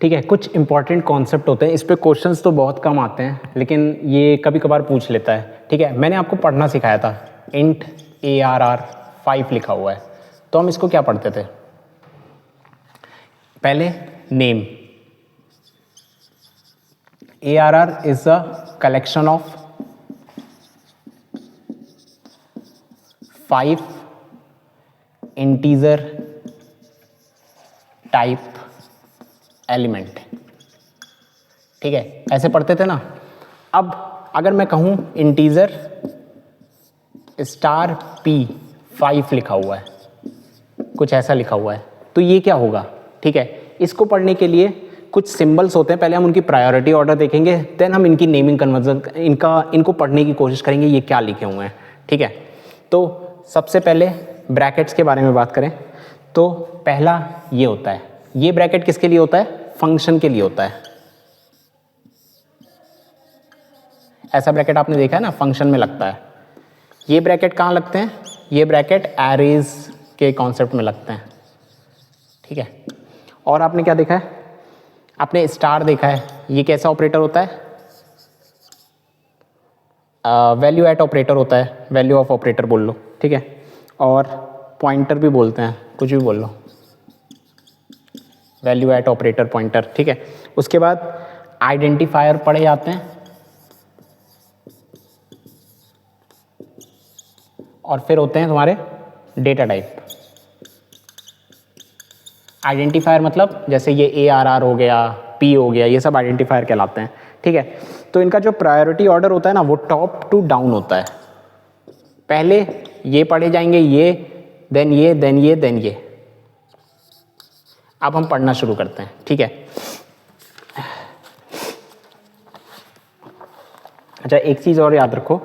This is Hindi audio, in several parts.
ठीक है, कुछ इंपॉर्टेंट कॉन्सेप्ट होते हैं, इस पे क्वेश्चंस तो बहुत कम आते हैं लेकिन ये कभी कभार पूछ लेता है। ठीक है, मैंने आपको पढ़ना सिखाया था, इंट ARR 5 लिखा हुआ है, तो हम इसको क्या पढ़ते थे? पहले name, ARR is a collection of 5 integer type element. ठीक है, ऐसे पढ़ते थे ना। अब अगर मैं कहूं इंटीजर स्टार P5 लिखा हुआ है, कुछ ऐसा लिखा हुआ है, तो ये क्या होगा? ठीक है, इसको पढ़ने के लिए कुछ सिंबल्स होते हैं, पहले हम उनकी प्रायोरिटी ऑर्डर देखेंगे, देन हम इनकी नेमिंग कन्वर्जन इनको पढ़ने की कोशिश करेंगे ये क्या लिखे हुए हैं। ठीक है, तो सबसे पहले ब्रैकेट्स के बारे में बात करें तो पहला ये होता है, ये ब्रैकेट किसके लिए होता है? फंक्शन के लिए होता है। ऐसा ब्रैकेट आपने देखा है ना, फंक्शन में लगता है। ये ब्रैकेट कहाँ लगते हैं? ये ब्रैकेट एरेज के कॉन्सेप्ट में लगते हैं। ठीक है, और आपने क्या देखा है? आपने स्टार देखा है, ये कैसा ऑपरेटर होता है? वैल्यू एट ऑपरेटर होता है, वैल्यू ऑफ ऑपरेटर बोल लो। ठीक है, और पॉइंटर भी बोलते हैं, कुछ भी बोल लो, वैल्यू एट ऑपरेटर पॉइंटर। ठीक है, उसके बाद आइडेंटिफायर पढ़े जाते हैं, और फिर होते हैं तुम्हारे डेटा टाइप। आइडेंटिफायर मतलब जैसे ये ARR हो गया, P हो गया, ये सब आइडेंटिफायर कहलाते हैं। ठीक है, तो इनका जो प्रायोरिटी ऑर्डर होता है ना, वो टॉप टू डाउन होता है। पहले ये पढ़े जाएंगे, ये, देन ये, देन ये, देन ये। अब हम पढ़ना शुरू करते हैं। ठीक है, अच्छा एक चीज और याद रखो,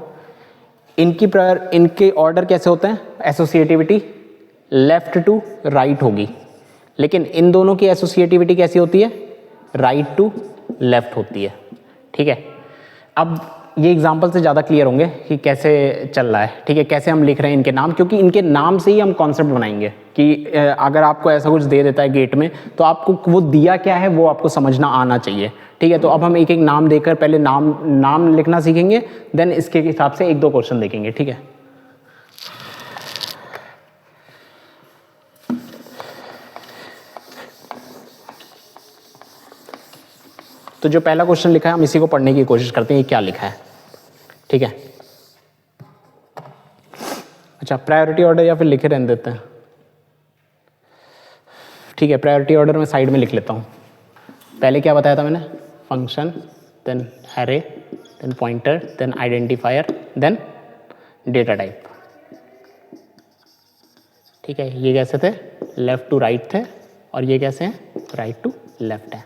इनके ऑर्डर कैसे होते हैं? एसोसिएटिविटी लेफ्ट टू राइट होगी, लेकिन इन दोनों की एसोसिएटिविटी कैसी होती है? राइट टू लेफ्ट होती है। ठीक है, अब ये एग्जांपल से ज़्यादा क्लियर होंगे कि कैसे चल रहा है। ठीक है, कैसे हम लिख रहे हैं इनके नाम, क्योंकि इनके नाम से ही हम कॉन्सेप्ट बनाएंगे कि अगर आपको ऐसा कुछ दे देता है गेट में, तो आपको वो दिया क्या है वो आपको समझना आना चाहिए। ठीक है, तो अब हम एक एक नाम देकर पहले नाम लिखना सीखेंगे, देन इसके हिसाब से एक दो क्वेश्चन देखेंगे। ठीक है, तो जो पहला क्वेश्चन लिखा है हम इसी को पढ़ने की कोशिश करते हैं, ये क्या लिखा है। ठीक है, अच्छा प्रायोरिटी ऑर्डर या फिर लिखे रहने देते हैं। ठीक है, प्रायोरिटी ऑर्डर में साइड में लिख लेता हूँ। पहले क्या बताया था मैंने? Function, then array, then pointer, then identifier, then data type. ठीक है, ये कैसे थे? लेफ्ट टू राइट थे, और ये कैसे हैं? राइट टू लेफ्ट है।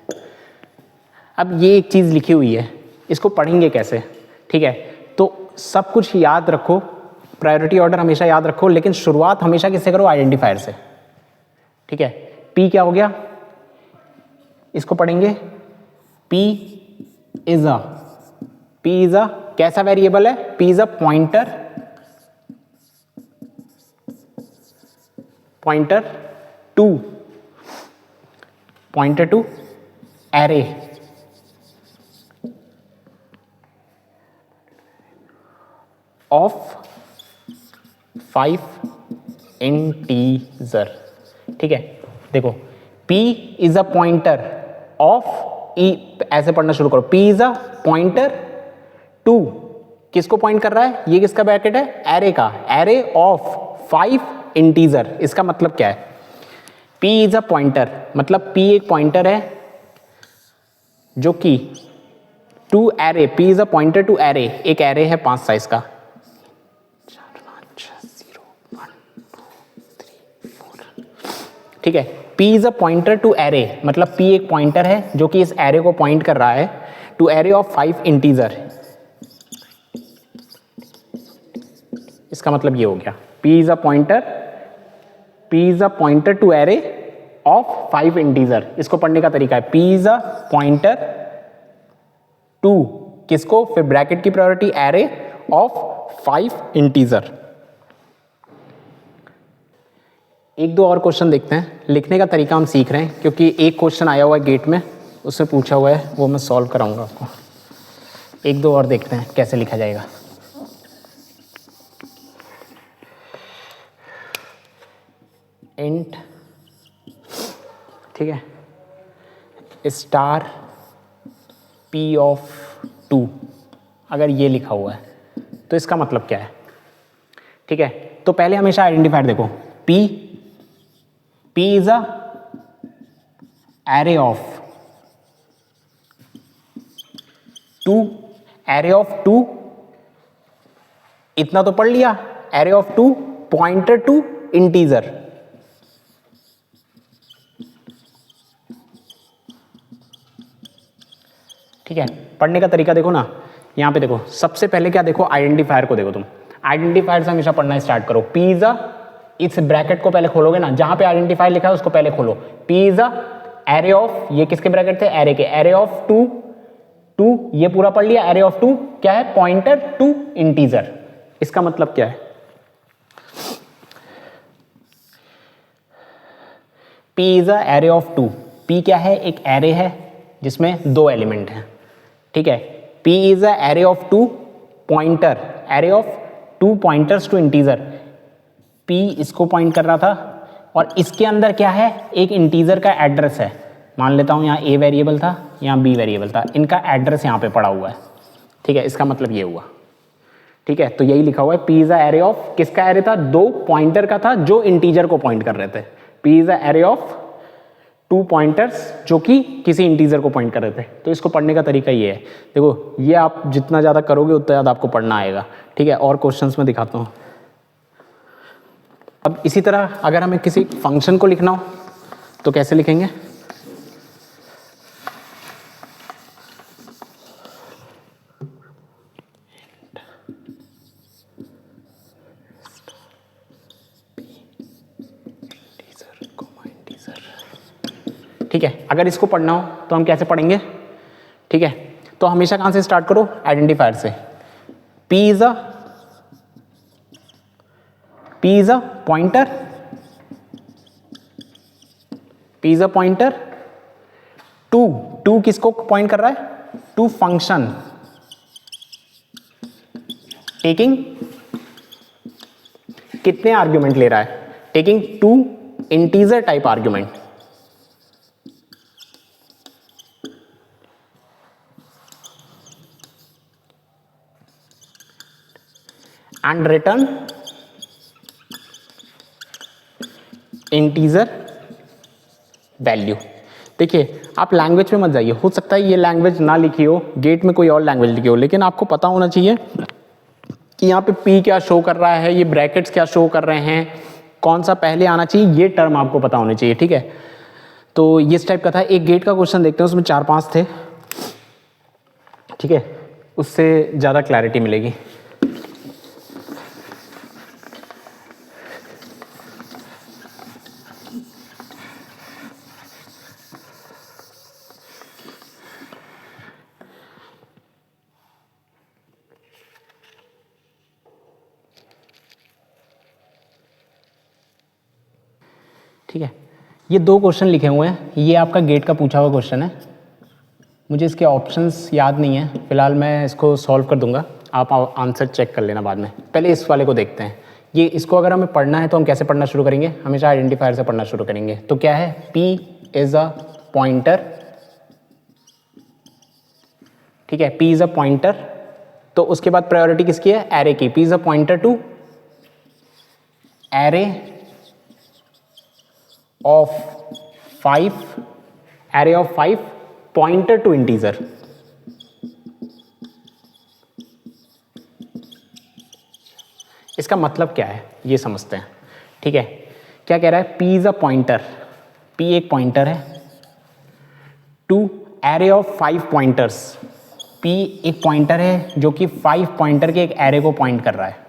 अब ये एक चीज़ लिखी हुई है, इसको पढ़ेंगे कैसे? ठीक है, तो सब कुछ याद रखो, प्रायोरिटी ऑर्डर हमेशा याद रखो, लेकिन शुरुआत हमेशा किससे करो? आइडेंटिफायर से। ठीक है, P क्या हो गया? इसको पढ़ेंगे, P इज अ कैसा वेरिएबल है? P is a pointer to array of 5 integer. ठीक है, देखो P is a pointer of ऐसे पढ़ना शुरू करो, P is a pointer to, किसको पॉइंट कर रहा है? ये किसका ब्रैकेट है? एरे का, एरे ऑफ 5 इंटीजर। इसका मतलब क्या है? P इज अ पॉइंटर मतलब P एक पॉइंटर है जो कि to array, P is a pointer to array, एक एरे है 5 साइज का। ठीक है, P is a pointer to array मतलब P एक पॉइंटर है जो कि इस एरे को पॉइंट कर रहा है टू एरे ऑफ 5 इंटीजर। इसका मतलब ये हो गया, P is a pointer to array of 5 integer. इसको पढ़ने का तरीका है, P is a pointer to किसको? फिर ब्रैकेट की प्रायोरिटी एरे ऑफ 5 इंटीजर। एक दो और क्वेश्चन देखते हैं, लिखने का तरीका हम सीख रहे हैं क्योंकि एक क्वेश्चन आया हुआ है गेट में, उसमें पूछा हुआ है वो मैं सॉल्व कराऊंगा आपको। एक दो और देखते हैं कैसे लिखा जाएगा। इंट, ठीक है, स्टार पी ऑफ 2, अगर ये लिखा हुआ है तो इसका मतलब क्या है? ठीक है, तो पहले हमेशा आइडेंटिफायर देखो, P is a array of 2, array of 2, इतना तो पढ़ लिया, array of 2 pointer to integer. ठीक है, पढ़ने का तरीका देखो ना, यहां पे देखो, सबसे पहले क्या देखो, आइडेंटिफायर को देखो। तुम आइडेंटिफायर से हमेशा पढ़ना स्टार्ट करो। पी इज अ, इस ब्रैकेट को पहले खोलोगे ना, जहां पे आइडेंटिफायर लिखा है उसको पहले खोलो। P is a array of, ये किसके ब्रैकेट थे? एरे के, एरे ऑफ 2, ये पूरा पढ़ लिया। एरे ऑफ 2 क्या है? Pointer to integer. इसका मतलब क्या है? P is a array of 2। P क्या है? एक एरे है जिसमें 2 एलिमेंट हैं। ठीक है, P is a array of 2 pointer, array of 2 pointers to integer. P इसको पॉइंट कर रहा था और इसके अंदर क्या है? एक इंटीजर का एड्रेस है। मान लेता हूं यहाँ A वेरिएबल था, यहाँ B वेरिएबल था, इनका एड्रेस यहाँ पे पड़ा हुआ है। ठीक है, इसका मतलब ये हुआ। ठीक है, तो यही लिखा हुआ है, P is a array of, किसका एरे था? 2 पॉइंटर का था जो इंटीजर को पॉइंट कर रहे थे। P is a array of 2 pointers जो कि किसी इंटीजर को पॉइंट कर रहे थे। तो इसको पढ़ने का तरीका ये है, देखो ये आप जितना ज़्यादा करोगे उतना ज़्यादा आपको पढ़ना आएगा। ठीक है, और क्वेश्चंस में दिखाता हूँ। अब इसी तरह अगर हमें किसी फंक्शन को लिखना हो तो कैसे लिखेंगे? ठीक है, अगर इसको पढ़ना हो तो हम कैसे पढ़ेंगे? ठीक है, तो हमेशा कहां से स्टार्ट करो? आइडेंटिफायर से। P is a pointer, P is a pointer to किसको पॉइंट कर रहा है? टू फंक्शन टेकिंग कितने आर्ग्यूमेंट ले रहा है? Taking 2 integer type argument. And return integer value. देखिए, आप लैंग्वेज में मत जाइए, हो सकता है ये लैंग्वेज ना लिखी हो, गेट में कोई और लैंग्वेज लिखी हो, लेकिन आपको पता होना चाहिए कि यहाँ पे P क्या शो कर रहा है, ये ब्रैकेट्स क्या शो कर रहे हैं, कौन सा पहले आना चाहिए, ये टर्म आपको पता होने चाहिए। ठीक है, तो ये इस टाइप का था। एक गेट का क्वेश्चन देखते हैं, उसमें 4-5 थे। ठीक है, उससे ज़्यादा क्लैरिटी मिलेगी। ठीक है, ये 2 क्वेश्चन लिखे हुए हैं, ये आपका गेट का पूछा हुआ क्वेश्चन है। मुझे इसके ऑप्शंस याद नहीं है, फिलहाल मैं इसको सॉल्व कर दूंगा, आप आंसर चेक कर लेना बाद में। पहले इस वाले को देखते हैं। ये इसको अगर हमें पढ़ना है तो हम कैसे पढ़ना शुरू करेंगे? हमेशा आइडेंटिफायर से पढ़ना शुरू करेंगे। तो क्या है? P is a pointer. ठीक है, P इज अ पॉइंटर, तो उसके बाद प्रायोरिटी किसकी है? एरे की। P is a pointer to array of 5, array of 5 pointer to integer। इसका मतलब क्या है ये समझते हैं। ठीक है, क्या कह रहा है? P is a pointer, P एक पॉइंटर है to array of 5 pointers. P एक पॉइंटर है जो कि 5 पॉइंटर के एक एरे को पॉइंट कर रहा है।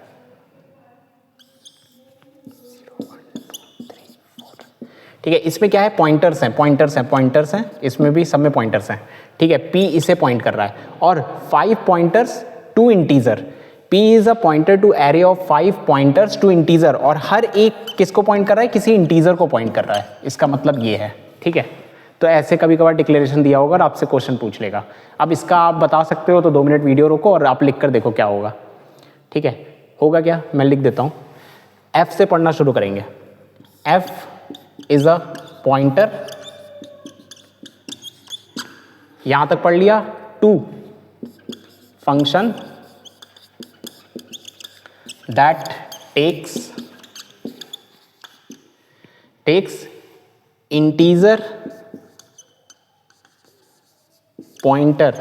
ठीक है, इसमें क्या है? पॉइंटर्स हैं, इसमें भी सब में पॉइंटर्स हैं। ठीक है, P इसे पॉइंट कर रहा है और 5 pointers to integer. P is a pointer to array of 5 pointers to integer, और हर एक किसको पॉइंट कर रहा है? किसी इंटीजर को पॉइंट कर रहा है। इसका मतलब ये है। ठीक है, तो ऐसे कभी कभार डिक्लेरेशन दिया होगा और आपसे क्वेश्चन पूछ लेगा। अब इसका आप बता सकते हो तो 2 मिनट वीडियो रोको और आप लिख कर देखो क्या होगा। ठीक है, होगा क्या, मैं लिख देता हूँ। F से पढ़ना शुरू करेंगे। F इज अ पॉइंटर, यहां तक पढ़ लिया, to function that takes integer pointer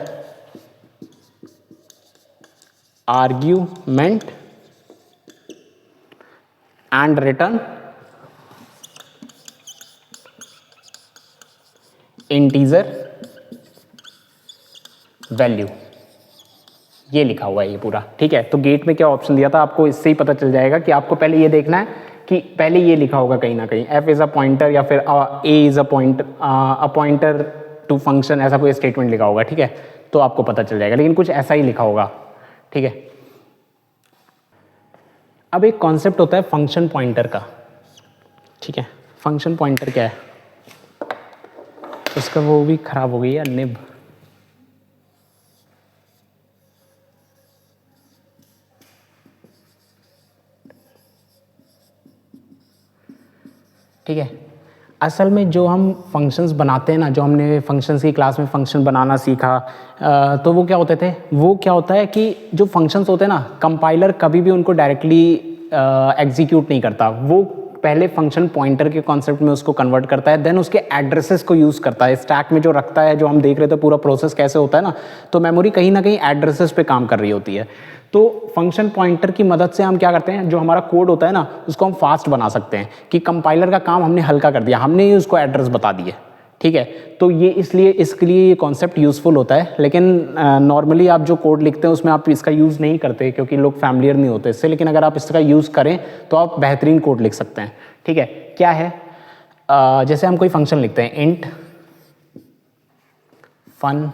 argument and return integer value. ये लिखा हुआ है ये पूरा। ठीक है, तो गेट में क्या ऑप्शन दिया था आपको, इससे ही पता चल जाएगा कि आपको पहले ये देखना है कि पहले ये लिखा होगा कहीं ना कहीं f इज अ पॉइंटर या फिर a is a pointer to function, ऐसा कोई स्टेटमेंट लिखा होगा। ठीक है, तो आपको पता चल जाएगा, लेकिन कुछ ऐसा ही लिखा होगा। ठीक है, अब एक कॉन्सेप्ट होता है फंक्शन पॉइंटर का। ठीक है, फंक्शन पॉइंटर क्या है, उसका वो भी खराब हो गई है निब। ठीक है, असल में जो हम फंक्शंस बनाते हैं ना, जो हमने फंक्शंस की क्लास में फंक्शन बनाना सीखा, तो वो क्या होते थे, वो क्या होता है कि जो फंक्शंस होते हैं ना, कंपाइलर कभी भी उनको डायरेक्टली एग्जीक्यूट नहीं करता। वो पहले फंक्शन पॉइंटर के कॉन्सेप्ट में उसको कन्वर्ट करता है, देन उसके एड्रेसेस को यूज़ करता है। स्टैक में जो रखता है, जो हम देख रहे थे पूरा प्रोसेस कैसे होता है ना, तो मेमोरी कहीं ना कहीं एड्रेसेस पे काम कर रही होती है। तो फंक्शन पॉइंटर की मदद से हम क्या करते हैं, जो हमारा कोड होता है ना, उसको हम फास्ट बना सकते हैं कि कंपाइलर का काम हमने हल्का कर दिया, हमने ही उसको एड्रेस बता दिए। ठीक है, तो ये इसलिए इसके लिए ये कॉन्सेप्ट यूज़फुल होता है, लेकिन नॉर्मली आप जो कोड लिखते हैं उसमें आप इसका यूज़ नहीं करते क्योंकि लोग फैमिलियर नहीं होते इससे, लेकिन अगर आप इसका यूज़ करें तो आप बेहतरीन कोड लिख सकते हैं। ठीक है, क्या है, जैसे हम कोई फंक्शन लिखते हैं, int fun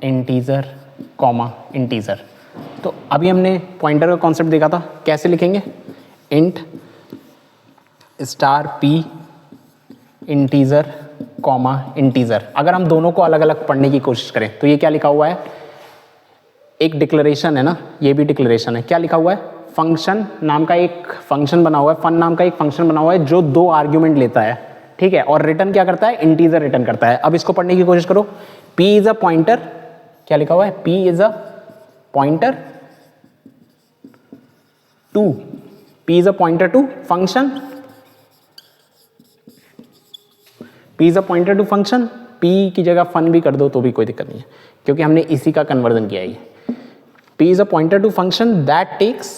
integer comma integer, तो अभी हमने पॉइंटर का कॉन्सेप्ट देखा था, कैसे लिखेंगे, int star P integer comma integer. अगर हम दोनों को अलग अलग पढ़ने की कोशिश करें तो ये क्या लिखा हुआ है, एक डिक्लेरेशन है ना, ये भी डिक्लेरेशन है। क्या लिखा हुआ है, फंक्शन नाम का एक फंक्शन बना हुआ है, फन नाम का एक फंक्शन बना हुआ है जो 2 आर्ग्यूमेंट लेता है। ठीक है, और रिटर्न क्या करता है, इंटीजर रिटर्न करता है। अब इसको पढ़ने की कोशिश करो, p इज अ पॉइंटर, क्या लिखा हुआ है, p is a pointer to, p is a pointer to function, p is a pointer to function, p की जगह फन भी कर दो तो भी कोई दिक्कत नहीं है क्योंकि हमने इसी का कन्वर्जन किया है। p is a pointer to function that takes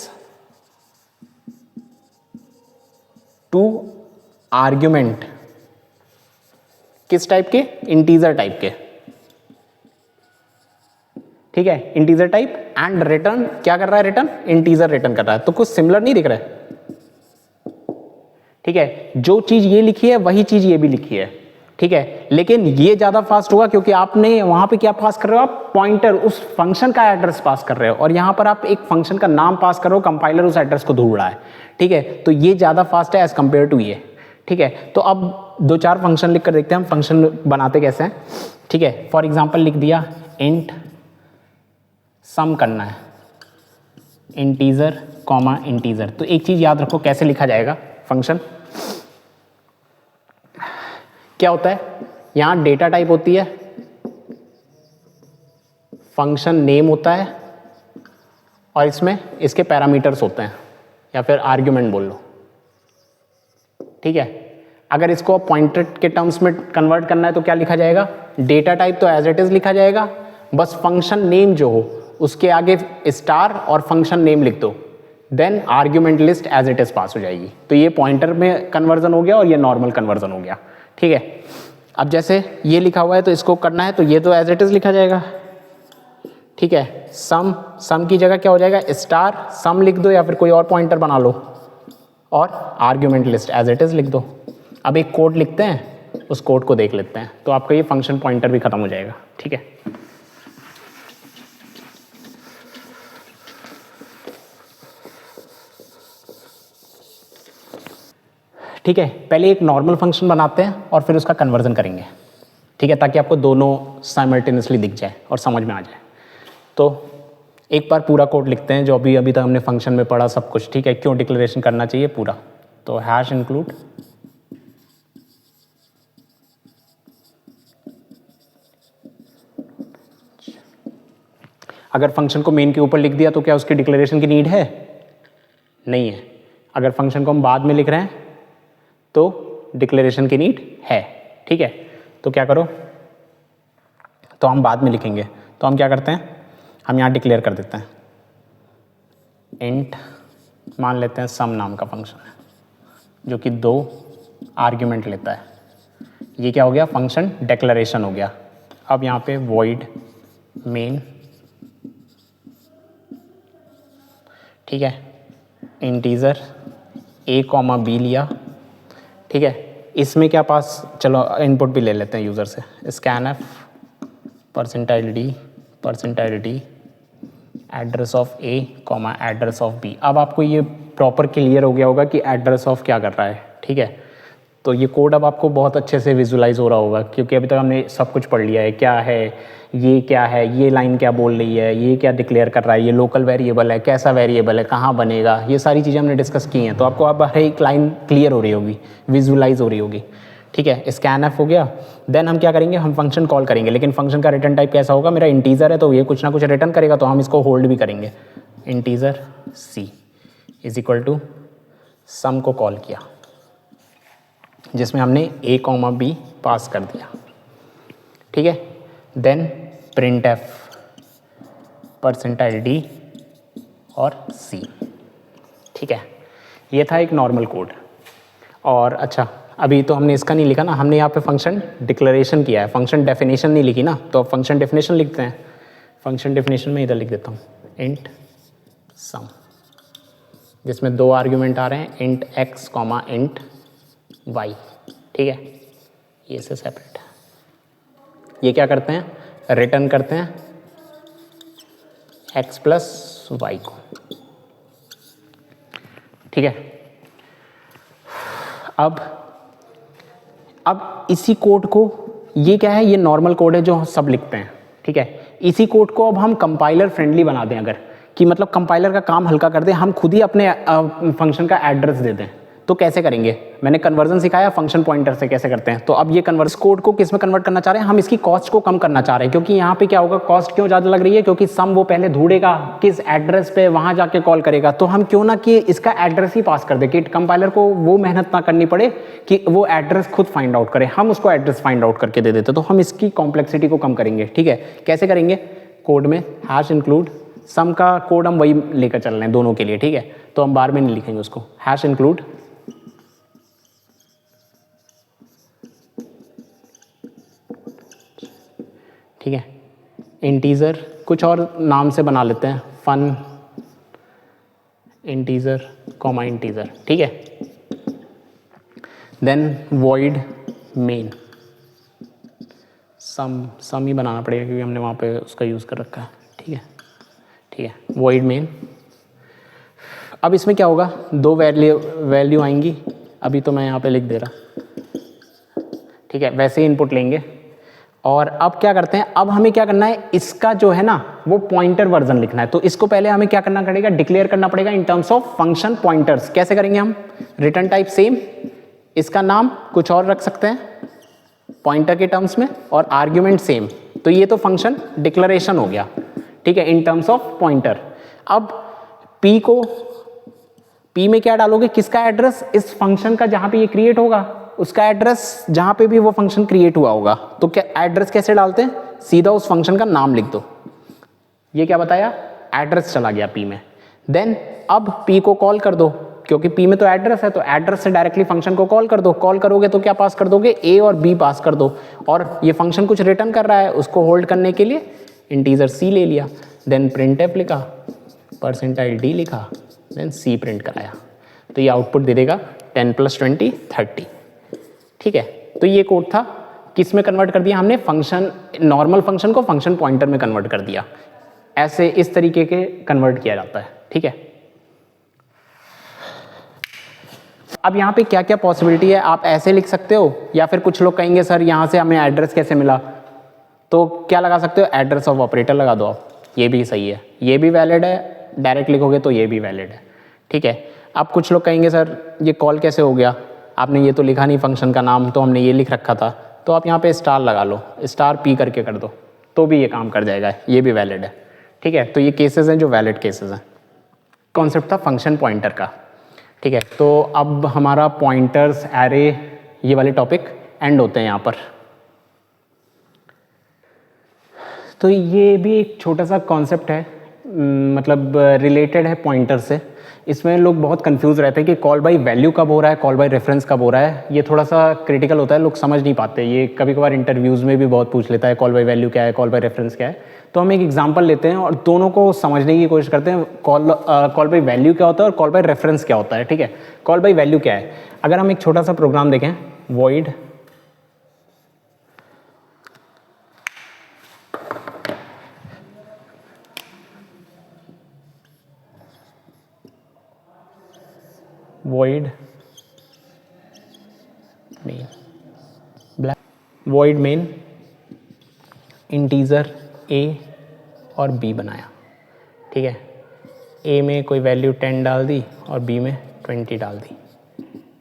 2 argument, किस टाइप के, इंटीजर टाइप के। ठीक है, इंटीजर टाइप, एंड रिटर्न क्या कर रहा है, रिटर्न इंटीजर रिटर्न कर रहा है। तो कुछ सिमिलर नहीं दिख रहा है। ठीक है, जो चीज ये लिखी है वही चीज ये भी लिखी है। ठीक है, लेकिन ये ज्यादा फास्ट होगा क्योंकि आपने वहां पे क्या पास कर रहे हो, आप पॉइंटर, उस फंक्शन का एड्रेस पास कर रहे हो, और यहां पर आप एक फंक्शन का नाम पास कर रहे हो, कंपाइलर उस एड्रेस को ढूंढ रहा है। ठीक है, तो ये ज्यादा फास्ट है एज कंपेयर टू ये। ठीक है, तो अब 2-4 फंक्शन लिख कर देखते हैं हम फंक्शन बनाते कैसे हैं। ठीक है, फॉर एग्जाम्पल लिख दिया, इंट सम करना है, इंटीजर कॉमा इंटीजर। तो एक चीज याद रखो कैसे लिखा जाएगा फंक्शन, क्या होता है, यहां डेटा टाइप होती है, फंक्शन नेम होता है, और इसमें इसके पैरामीटर्स होते हैं या फिर आर्ग्यूमेंट बोल लो। ठीक है, अगर इसको पॉइंटर के टर्म्स में कन्वर्ट करना है तो क्या लिखा जाएगा, डेटा टाइप तो एज इट इज लिखा जाएगा, बस फंक्शन नेम जो हो उसके आगे स्टार और फंक्शन नेम लिख दो, then argument list as it is pass हो जाएगी। तो ये पॉइंटर में कन्वर्जन हो गया और ये नॉर्मल कन्वर्जन हो गया। ठीक है, अब जैसे ये लिखा हुआ है तो इसको करना है तो ये तो एज इट इज लिखा जाएगा। ठीक है, सम की जगह क्या हो जाएगा, स्टार सम लिख दो या फिर कोई और पॉइंटर बना लो, और argument list as it is लिख दो। अब एक कोड लिखते हैं, उस कोड को देख लेते हैं, तो आपका ये फंक्शन पॉइंटर भी खत्म हो जाएगा। ठीक है, ठीक है, पहले एक नॉर्मल फंक्शन बनाते हैं और फिर उसका कन्वर्जन करेंगे, ठीक है, ताकि आपको दोनों साइमल्टेनियसली दिख जाए और समझ में आ जाए। तो एक बार पूरा कोड लिखते हैं जो अभी तक हमने फंक्शन में पढ़ा सब कुछ, ठीक है, क्यों डिक्लेरेशन करना चाहिए पूरा। तो हैश इंक्लूड अगर फंक्शन को मेन के ऊपर लिख दिया तो क्या उसकी डिक्लेरेशन की नीड है? नहीं है। अगर फंक्शन को हम बाद में लिख रहे हैं तो डिक्लेरेशन की नीड है, ठीक है। तो क्या करो, तो हम बाद में लिखेंगे, तो हम क्या करते हैं, हम यहाँ डिक्लेयर कर देते हैं इंट, मान लेते हैं सम नाम का फंक्शन है जो कि 2 आर्ग्यूमेंट लेता है। ये क्या हो गया, फंक्शन डिक्लेरेशन हो गया। अब यहाँ पे वॉइड मेन, ठीक है, इंटीजर a, b लिया, ठीक है। इसमें क्या पास, चलो इनपुट भी ले लेते हैं यूज़र से, scanf %d address of a, address of b। अब आपको ये प्रॉपर क्लियर हो गया होगा कि एड्रेस ऑफ क्या कर रहा है, ठीक है। तो ये कोड अब आपको बहुत अच्छे से विजुलाइज हो रहा होगा, क्योंकि अभी तक हमने सब कुछ पढ़ लिया है, क्या है, ये लाइन क्या बोल रही है, ये क्या डिक्लेयर कर रहा है, ये लोकल वेरिएबल है, कैसा वेरिएबल है, कहाँ बनेगा, ये सारी चीज़ें हमने डिस्कस की हैं। तो आपको अब हर एक लाइन क्लियर हो रही होगी, विजुलाइज हो रही होगी, ठीक है। स्कैनफ हो गया। देन हम क्या करेंगे, हम फंक्शन कॉल करेंगे, लेकिन फंक्शन का रिटर्न टाइप कैसा होगा, मेरा इंटीजर है तो ये कुछ ना कुछ रिटर्न करेगा, तो हम इसको होल्ड भी करेंगे। Integer c is equal to sum को कॉल किया जिसमें हमने a, b पास कर दिया, ठीक है। देन printf %d और c, ठीक है। ये था एक नॉर्मल कोड। और अच्छा, अभी तो हमने इसका नहीं लिखा ना, हमने यहाँ पे फंक्शन डिक्लेरेशन किया है, फंक्शन डेफिनेशन नहीं लिखी ना, तो अब फंक्शन डेफिनेशन लिखते हैं। फंक्शन डेफिनेशन में इधर लिख देता हूँ इंट सम, जिसमें 2 आर्ग्यूमेंट आ रहे हैं, इंट x, इंट y, ठीक है। ये से सेपरेट है। ये क्या करते हैं, रिटर्न करते हैं x प्लस y को, ठीक है। अब इसी कोड को, ये क्या है, ये नॉर्मल कोड है जो सब लिखते हैं, ठीक है। इसी कोड को अब हम कंपाइलर फ्रेंडली बना दें, अगर कि मतलब कंपाइलर का काम हल्का कर दें, हम खुद ही अपने फंक्शन का एड्रेस दे दें। तो कैसे करेंगे, मैंने कन्वर्जन सिखाया फंक्शन पॉइंटर से कैसे करते हैं। तो अब ये कन्वर्स कोड को किस में कन्वर्ट करना चाह रहे हैं, हम इसकी कॉस्ट को कम करना चाह रहे हैं, क्योंकि यहाँ पे क्या होगा, कॉस्ट क्यों ज़्यादा लग रही है, क्योंकि सम वो पहले ढूंढेगा किस एड्रेस पे, वहाँ जाके कॉल करेगा। तो हम क्यों ना कि इसका एड्रेस ही पास कर दे, कि कंपाइलर को वो मेहनत ना करनी पड़े कि वो एड्रेस खुद फाइंड आउट करे, हम उसको एड्रेस फाइंड आउट करके दे देते। तो हम इसकी कॉम्प्लेक्सिटी को कम करेंगे, ठीक है। कैसे करेंगे, कोड में हैश इंक्लूड सम का कोड हम वही लेकर चल रहे हैं दोनों के लिए, ठीक है। तो हम बार में नहीं लिखेंगे उसको, हैश इंक्लूड ठीक है, इंटीजर कुछ और नाम से बना लेते हैं, फन इंटीजर इंटीजर, ठीक है। देन वॉइड मेन, सम ही बनाना पड़ेगा क्योंकि हमने वहाँ पे उसका यूज़ कर रखा है, ठीक है, ठीक है। वॉइड मेन, अब इसमें क्या होगा, 2 वैल्यू आएंगी, अभी तो मैं यहाँ पे लिख दे रहा, ठीक है। वैसे ही इनपुट लेंगे और अब क्या करते हैं, अब हमें क्या करना है, इसका जो है ना वो पॉइंटर वर्जन लिखना है। तो इसको पहले हमें क्या करना पड़ेगा, डिक्लेयर करना पड़ेगा in terms of function pointers. कैसे करेंगे हम, रिटर्न टाइप सेम, इसका नाम कुछ और रख सकते हैं पॉइंटर के टर्म्स में, और आर्ग्यूमेंट सेम। तो ये तो फंक्शन डिक्लेरेशन हो गया, ठीक है, इन टर्म्स ऑफ पॉइंटर। अब p में क्या डालोगे, किसका एड्रेस, इस फंक्शन का जहां पे ये क्रिएट होगा उसका एड्रेस, जहां पे भी वो फंक्शन क्रिएट हुआ होगा। तो क्या एड्रेस कैसे डालते हैं, सीधा उस फंक्शन का नाम लिख दो। ये क्या बताया, एड्रेस चला गया p में। देन अब p को कॉल कर दो, क्योंकि p में तो एड्रेस है, तो एड्रेस से डायरेक्टली फंक्शन को कॉल कर दो। कॉल करोगे तो क्या पास कर दोगे, a और b पास कर दो, और ये फंक्शन कुछ रिटर्न कर रहा है, उसको होल्ड करने के लिए इंटीजर c ले लिया। देन printf लिखा, %d लिखा, देन c प्रिंट कराया। तो ये आउटपुट दे देगा 10 + 20 30, ठीक है। तो ये कोड था, किस में कन्वर्ट कर दिया हमने, फंक्शन, नॉर्मल फंक्शन को फंक्शन पॉइंटर में कन्वर्ट कर दिया। ऐसे इस तरीके के कन्वर्ट किया जाता है, ठीक है। अब यहाँ पे क्या क्या पॉसिबिलिटी है, आप ऐसे लिख सकते हो, या फिर कुछ लोग कहेंगे सर यहाँ से हमें एड्रेस कैसे मिला, तो क्या लगा सकते हो, एड्रेस ऑफ ऑपरेटर लगा दो आप, ये भी सही है, ये भी वैलिड है, डायरेक्ट लिखोगे तो ये भी वैलिड है, ठीक है। अब कुछ लोग कहेंगे सर ये कॉल कैसे हो गया, आपने ये तो लिखा नहीं फंक्शन का नाम, तो हमने ये लिख रखा था, तो आप यहाँ पे स्टार लगा लो, स्टार पी करके कर दो, तो भी ये काम कर जाएगा, ये भी वैलिड है, ठीक है। तो ये केसेस हैं जो वैलिड केसेस हैं। कॉन्सेप्ट था फंक्शन पॉइंटर का, ठीक है। तो अब हमारा पॉइंटर्स, एरे, ये वाले टॉपिक एंड होते हैं यहाँ पर। तो ये भी एक छोटा सा कॉन्सेप्ट है, मतलब रिलेटेड है पॉइंटर से। इसमें लोग बहुत कंफ्यूज रहते हैं कि कॉल बाय वैल्यू कब हो रहा है, कॉल बाय रेफरेंस कब हो रहा है। ये थोड़ा सा क्रिटिकल होता है, लोग समझ नहीं पाते। ये कभी कभार इंटरव्यूज़ में भी बहुत पूछ लेता है कॉल बाय वैल्यू क्या है, कॉल बाय रेफरेंस क्या है। तो हम एक एग्जांपल लेते हैं और दोनों को समझने की कोशिश करते हैं। कॉल बाय वैल्यू क्या होता है और कॉल बाय रेफरेंस क्या होता है, ठीक है। कॉल बाय वैल्यू क्या है, अगर हम एक छोटा सा प्रोग्राम देखें, वॉइड मेन इंटीजर a और b बनाया, ठीक है। a में कोई वैल्यू 10 डाल दी और b में 20 डाल दी,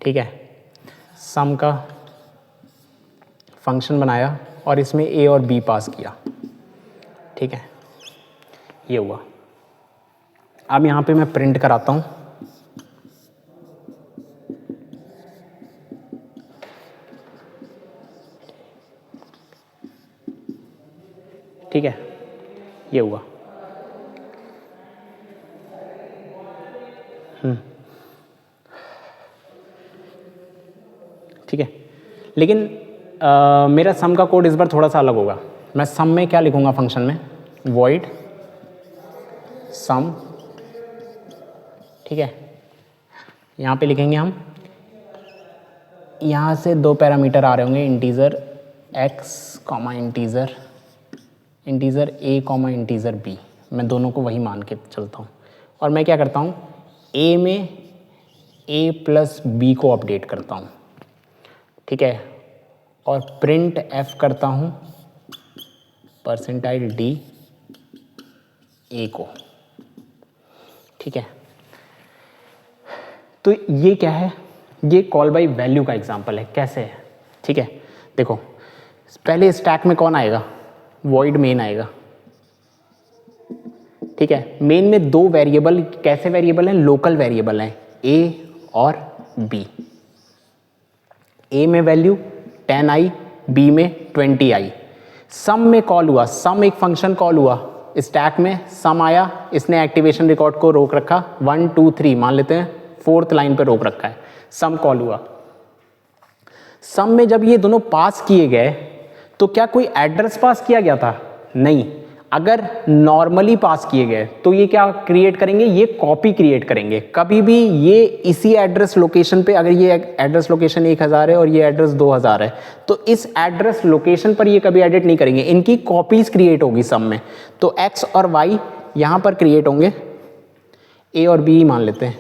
ठीक है। सम का फंक्शन बनाया और इसमें a और b पास किया, ठीक है। ये हुआ। अब यहाँ पे मैं प्रिंट कराता हूँ, ठीक है। ये हुआ। ठीक है, लेकिन मेरा सम का कोड इस बार थोड़ा सा अलग होगा। मैं सम में क्या लिखूंगा फंक्शन में, वॉइड सम, ठीक है। यहाँ पे लिखेंगे हम, यहाँ से दो पैरामीटर आ रहे होंगे, integer x comma integer a comma integer b। मैं दोनों को वही मान के चलता हूँ और मैं क्या करता हूँ, a में a प्लस b को अपडेट करता हूँ, ठीक है। और प्रिंट f करता हूँ परसेंटाइल d a को, ठीक है। तो ये क्या है, ये कॉल बाय वैल्यू का एग्जांपल है, कैसे है, ठीक है। देखो पहले स्टैक में कौन आएगा, वॉइड मेन आएगा, ठीक है। मेन में दो वेरिएबल, कैसे वेरिएबल हैं, लोकल वेरिएबल हैं, a और b। a में वैल्यू 10 आई, b में 20 आई। सम में कॉल हुआ, सम एक फंक्शन कॉल हुआ, स्टैक में सम आया, इसने एक्टिवेशन रिकॉर्ड को रोक रखा, 1 2 3 मान लेते हैं, 4th लाइन पर रोक रखा है, सम कॉल हुआ। सम में जब ये दोनों पास किए गए तो क्या कोई एड्रेस पास किया गया था, नहीं। अगर नॉर्मली पास किए गए तो ये क्या क्रिएट करेंगे, ये कॉपी क्रिएट करेंगे। कभी भी ये इसी एड्रेस लोकेशन पे, अगर ये एड्रेस लोकेशन 1000 है और ये एड्रेस 2000 है, तो इस एड्रेस लोकेशन पर ये कभी एडिट नहीं करेंगे, इनकी कॉपीज क्रिएट होगी सम में। तो x और y यहाँ पर क्रिएट होंगे, a और b मान लेते हैं,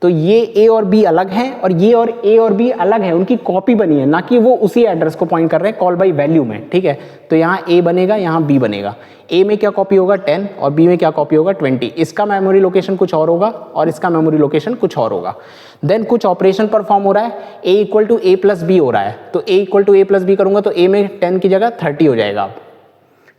तो ये a और b अलग हैं और ये और a और b अलग है, उनकी कॉपी बनी है, ना कि वो उसी एड्रेस को पॉइंट कर रहे हैं कॉल बाय वैल्यू में, ठीक है। तो यहाँ a बनेगा, यहाँ b बनेगा। a में क्या कॉपी होगा 10 और b में क्या कॉपी होगा 20। इसका मेमोरी लोकेशन कुछ और होगा और इसका मेमोरी लोकेशन कुछ और होगा। देन कुछ ऑपरेशन परफॉर्म हो रहा है, a equal to a plus b हो रहा है, तो a equal to a plus b करूंगा तो a में 10 की जगह 30 हो जाएगा अब,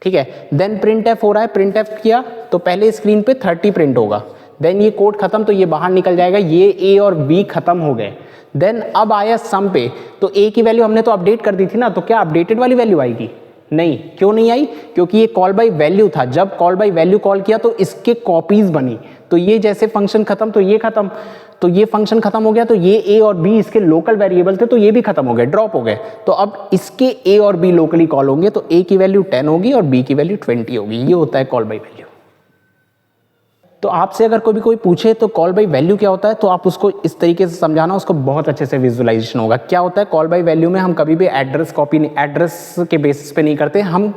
ठीक है। देन प्रिंट एफ हो रहा है, प्रिंट एफ किया तो पहले स्क्रीन पे 30 प्रिंट होगा, देन ये कोड खत्म तो ये बाहर निकल जाएगा, ये a और b खत्म हो गए। देन अब आया सम पे, तो a की वैल्यू हमने तो अपडेट कर दी थी ना, तो क्या अपडेटेड वाली वैल्यू आएगी, नहीं। क्यों नहीं आई, क्योंकि ये कॉल बाय वैल्यू था, जब कॉल बाय वैल्यू कॉल किया तो इसके कॉपीज बनी, तो ये जैसे फंक्शन खत्म तो ये खत्म, तो ये फंक्शन खत्म हो गया, तो ये a और b इसके लोकल वेरिएबल थे, तो ये भी खत्म हो गए, ड्रॉप हो गए। तो अब इसके a और b लोकली कॉल होंगे, तो a की वैल्यू 10 होगी और b की वैल्यू 20 होगी। ये होता है कॉल बाय वैल्यू। तो आपसे अगर कोई पूछे तो कॉल बाय वैल्यू क्या होता है, तो आप उसको इस तरीके से समझाना, उसको बहुत अच्छे से विजुअलाइजेशन होगा। क्या होता है कॉल बाय वैल्यू में, हम कभी भी एड्रेस कॉपी नहीं, एड्रेस के बेसिस पे नहीं करते, हम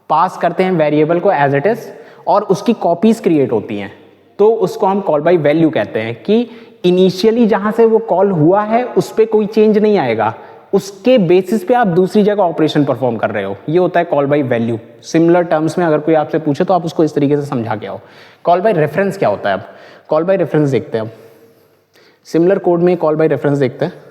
पास करते हैं वेरिएबल को एज इट इज और उसकी कॉपीज क्रिएट होती हैं, तो उसको हम कॉल बाय वैल्यू कहते हैं कि इनिशियली जहां से वो कॉल हुआ है उस पर कोई चेंज नहीं आएगा, उसके बेसिस पे आप दूसरी जगह ऑपरेशन परफॉर्म कर रहे हो, ये होता है call by value. Similar terms में अगर कोई आपसे पूछे तो आप उसको इस तरीके से समझा के आओ। कॉल बाय रेफरेंस क्या होता है? अब कॉल बाय रेफरेंस देखते हैं। अब सिमिलर कोड में कॉल बाय रेफरेंस देखते हैं।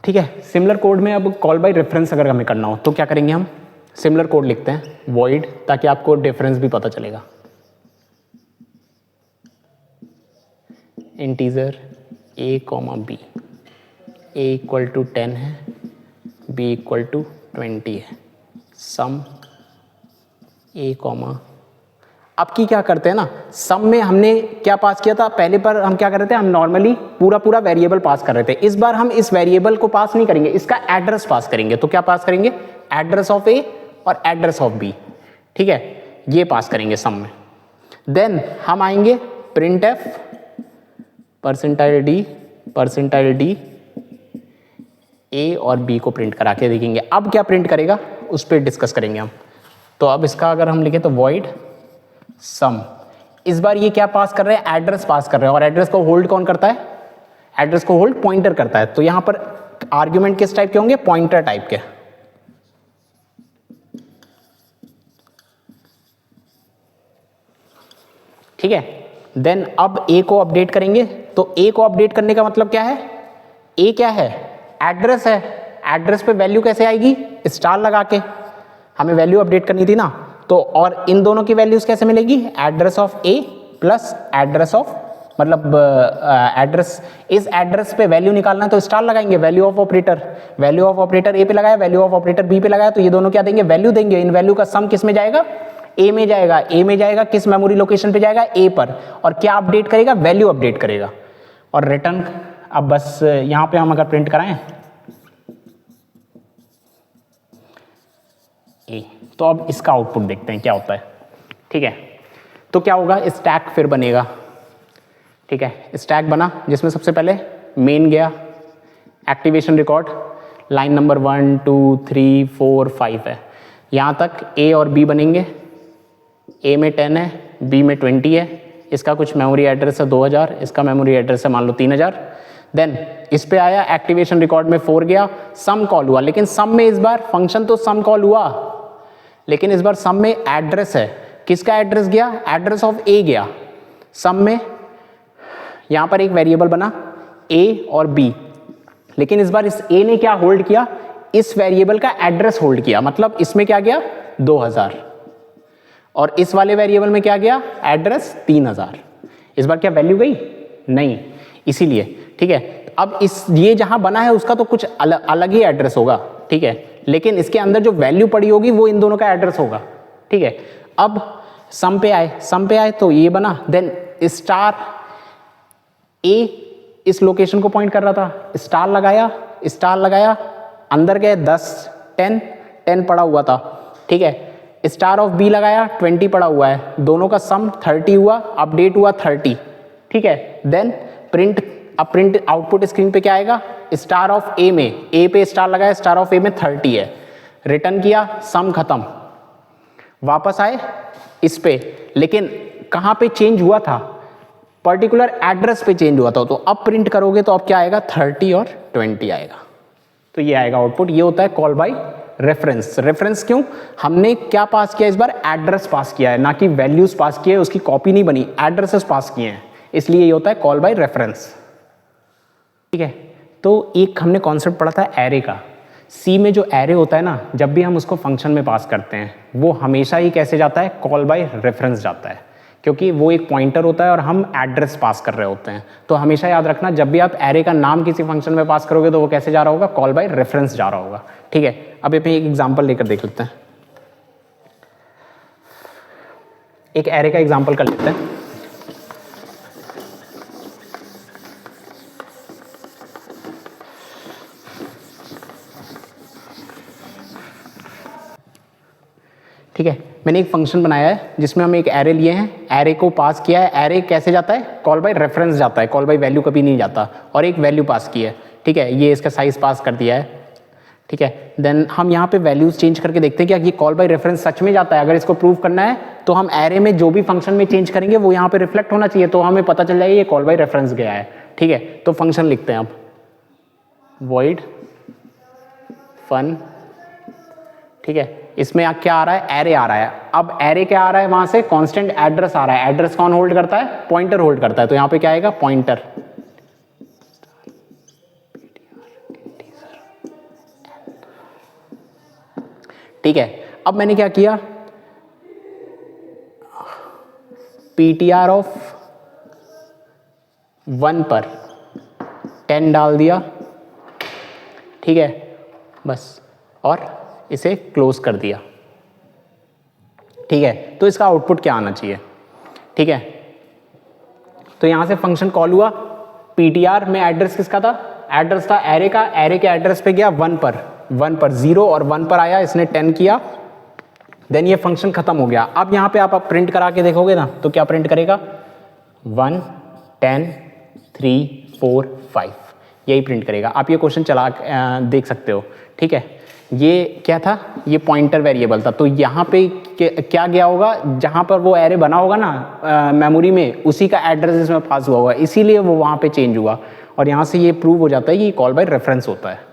ठीक है, सिमिलर कोड में अब कॉल बाय रेफरेंस अगर हमें करना हो तो क्या करेंगे? हम सिमिलर कोड लिखते हैं वॉइड, ताकि आपको डिफरेंस भी पता चलेगा। Integer a comma b, a equal to 10 है, b इक्वल टू 20 है, सम a कॉमा। अब की क्या करते हैं ना, सम में हमने क्या पास किया था पहले पर, हम क्या कर रहे थे, हम नॉर्मली पूरा वेरिएबल पास कर रहे थे। इस बार हम इस वेरिएबल को पास नहीं करेंगे, इसका एड्रेस पास करेंगे। तो क्या पास करेंगे? एड्रेस ऑफ ए और एड्रेस ऑफ बी। ठीक है, ये पास करेंगे सम में। देन हम आएंगे print F percentile D A और बी को प्रिंट करा के देखेंगे। अब क्या प्रिंट करेगा उस पर डिस्कस करेंगे हम। तो अब इसका अगर हम लिखे तो वॉइड सम, इस बार ये क्या पास कर रहे हैं? एड्रेस पास कर रहे हैं। और एड्रेस को होल्ड कौन करता है? एड्रेस को होल्ड पॉइंटर करता है। तो यहां पर आर्ग्यूमेंट किस टाइप के होंगे? पॉइंटर टाइप के। ठीक है, देन अब ए को अपडेट करेंगे। तो ए को अपडेट करने का मतलब क्या है? ए क्या है? एड्रेस है। एड्रेस पे वैल्यू कैसे आएगी? स्टार लगा के। हमें वैल्यू अपडेट करनी थी ना, तो और इन दोनों की वैल्यूज कैसे मिलेगी? Address of A plus address of, मतलब एड्रेस, इस एड्रेस पे वैल्यू निकालना है तो स्टार लगाएंगे। Value of operator, value of operator A पे लगाया, वैल्यू ऑफ ऑपरेटर बी पे लगाया, तो ये दोनों क्या देंगे? वैल्यू देंगे। इन वैल्यू का सम किस में जाएगा? ए में जाएगा। ए में जाएगा किस मेमोरी लोकेशन पे जाएगा? ए पर। और क्या अपडेट करेगा? वैल्यू अपडेट करेगा। और रिटर्न, अब बस यहां पे हम अगर प्रिंट कराएं ए, तो अब इसका आउटपुट देखते हैं क्या होता है। ठीक है, तो क्या होगा? स्टैक फिर बनेगा। ठीक है, स्टैक बना जिसमें सबसे पहले मेन गया, एक्टिवेशन रिकॉर्ड, लाइन नंबर 1 2 3 4 5 है, यहाँ तक ए और बी बनेंगे। ए में 10 है, बी में 20 है, इसका कुछ मेमोरी एड्रेस है 2000, इसका मेमोरी एड्रेस है मान लो 3000। देन इस पे आया, एक्टिवेशन रिकॉर्ड में 4 गया, सम कॉल हुआ, लेकिन सम में इस बार फंक्शन तो सम कॉल हुआ, लेकिन इस बार सम में एड्रेस है। किसका एड्रेस गया? एड्रेस ऑफ ए गया। सम में यहां पर एक वेरिएबल बना ए और बी, लेकिन इस बार इस ए ने क्या होल्ड किया? इस वेरिएबल का एड्रेस होल्ड किया। मतलब इसमें क्या गया? 2000, और इस वाले वेरिएबल में क्या गया? एड्रेस 3000। इस बार क्या वैल्यू गई? नहीं, इसीलिए। ठीक है, अब इस ये जहां बना है उसका तो कुछ अलग ही एड्रेस होगा। ठीक है, लेकिन इसके अंदर जो वैल्यू पड़ी होगी वो इन दोनों का एड्रेस होगा। ठीक है, अब सम पे आए तो ये बना। देन स्टार ए इस लोकेशन को पॉइंट कर रहा था, स्टार लगाया, अंदर गए 10 10 पड़ा हुआ था। ठीक है, स्टार ऑफ बी लगाया, 20 पड़ा हुआ है, दोनों का सम 30 हुआ, अपडेट हुआ 30। ठीक है, देन प्रिंट, अब प्रिंट आउटपुट स्क्रीन पे क्या आएगा? स्टार ऑफ ए में, ए पे स्टार लगाया, स्टार ऑफ ए में 30 है, रिटर्न किया, सम खत्म। वापस आए इस पे, लेकिन कहां पे चेंज हुआ था? पर्टिकुलर एड्रेस पे चेंज हुआ था। तो अब प्रिंट करोगे तो अब क्या आएगा? 30 और 20 आएगा। तो ये आएगा आउटपुट। ये होता है कॉल बाय रेफरेंस। रेफरेंस क्यों? हमने क्या पास किया इस बार? एड्रेस पास किया है, ना कि वैल्यूज पास किए, उसकी कॉपी नहीं बनी, एड्रेसेस पास किए हैं, इसलिए ये होता है कॉल बाय रेफरेंस। ठीक है, तो एक हमने कॉन्सेप्ट पढ़ा था एरे का। सी में जो एरे होता है ना, जब भी हम उसको फंक्शन में पास करते हैं वो हमेशा ही कैसे जाता है? कॉल बाय रेफरेंस जाता है, क्योंकि वो एक पॉइंटर होता है और हम एड्रेस पास कर रहे होते हैं। तो हमेशा याद रखना, जब भी आप एरे का नाम किसी फंक्शन में पास करोगे तो वो कैसे जा रहा होगा? कॉल बाय रेफरेंस जा रहा होगा। ठीक है, अब एक एग्जांपल लेकर देख लेते हैं। एक एरे का एग्जांपल कर लेते हैं। ठीक है, मैंने एक फंक्शन बनाया है जिसमें हम एक एरे लिए हैं, एरे को पास किया है। एरे कैसे जाता है? कॉल बाय रेफरेंस जाता है, कॉल बाय वैल्यू कभी नहीं जाता। और एक वैल्यू पास की है। ठीक है, ये इसका साइज पास कर दिया है। ठीक है। देन हम यहाँ पे वैल्यूज चेंज करके देखते हैं कि ये कॉल बाय रेफरेंस सच में जाता है। अगर इसको प्रूव करना है तो हम एरे में जो भी फंक्शन में चेंज करेंगे वो यहाँ पे रिफ्लेक्ट होना चाहिए, तो हमें पता चल जाएगा ये कॉल बाय रेफरेंस गया है। ठीक है, तो फंक्शन लिखते हैं अब, void fun। ठीक है, इसमें क्या आ रहा है, एरे आ रहा है। अब एरे क्या आ रहा है, वहां से कांस्टेंट एड्रेस आ रहा है। एड्रेस कौन होल्ड करता है, पॉइंटर होल्ड करता है, तो यहाँ पे क्या आएगा, पॉइंटर। ठीक है, अब मैंने क्या किया, ptr ऑफ 1 पर 10 डाल दिया। ठीक है, बस, और इसे क्लोज कर दिया। ठीक है, तो इसका आउटपुट क्या आना चाहिए। ठीक है, तो यहां से फंक्शन कॉल हुआ, ptr में एड्रेस किसका था, एड्रेस था एरे का, एरे के एड्रेस पे गया 1 पर 0 और 1 पर आया, इसने 10 किया, देन ये फंक्शन खत्म हो गया। अब यहाँ पे आप प्रिंट करा के देखोगे ना, तो क्या प्रिंट करेगा, 1 10 3 4 5, यही प्रिंट करेगा। आप ये क्वेश्चन चला देख सकते हो। ठीक है, ये क्या था, ये पॉइंटर वेरिएबल था, तो यहाँ पे क्या गया होगा, जहाँ पर वो एरे बना होगा ना मेमोरी में, उसी का एड्रेस इसमें पास हुआ होगा, इसीलिए वो वहाँ पे चेंज हुआ, और यहाँ से ये प्रूव हो जाता है कि कॉल बाय रेफरेंस होता है।